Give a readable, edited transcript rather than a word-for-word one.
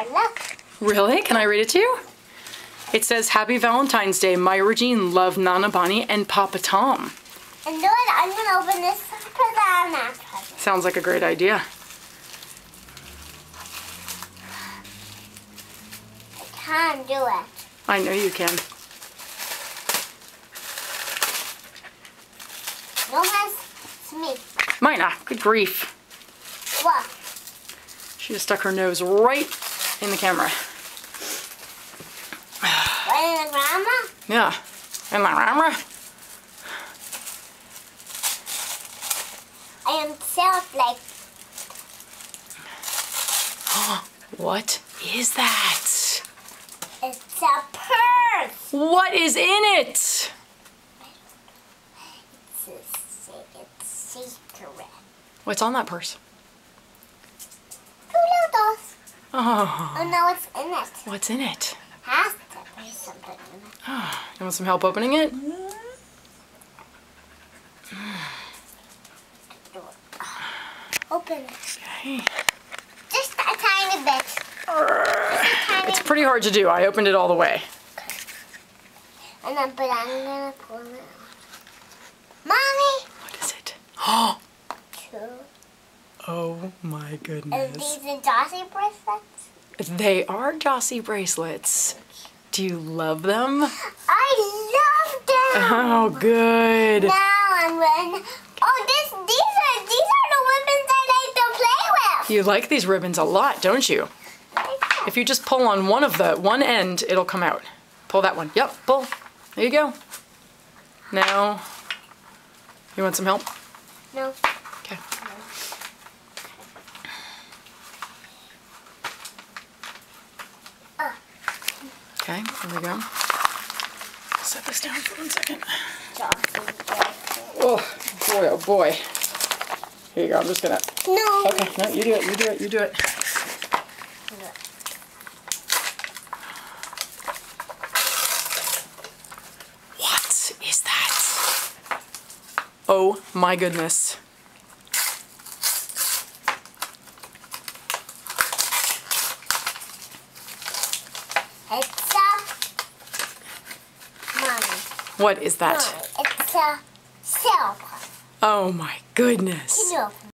card. Look. Really? Can I read it to you? It says, Happy Valentine's Day, my Regine, love Nana Bonnie and Papa Tom. And do it. I'm going to open this for the present. Sounds like a great idea. I can't do it. I know you can. No, it's me. Mina, good grief. What? She just stuck her nose right in the camera. Right in the grandma? Yeah. In the camera? I am like. What is that? It's a purse. What is in it? It's secret. What's on that purse? Doodles. Oh. Oh no, it's in it. What's in it? Has to be something in it. You want some help opening it? Open it. Okay. Just a tiny bit. It's pretty hard to do. I opened it all the way. And then, but I'm gonna pull it out. Mommy! What is it? Oh! Two. Oh my And goodness. these are Jossie bracelets? They are Jossie bracelets. Do you love them? I love them! Oh, good. Now I'm ready. Oh, these are the ribbons I like to play with. You like these ribbons a lot, don't you? If you just pull on one end, it'll come out. Pull that one. Yep, pull. There you go. Now, you want some help? No. Okay. Okay, there we go. Set this down for 1 second. Oh boy, oh boy. Here you go, I'm just gonna... No. Okay, no, you do it, you do it, you do it. What is that? Oh my goodness. It's a... Mommy. What is that? Mommy, it's a silver. Oh my goodness. Can you open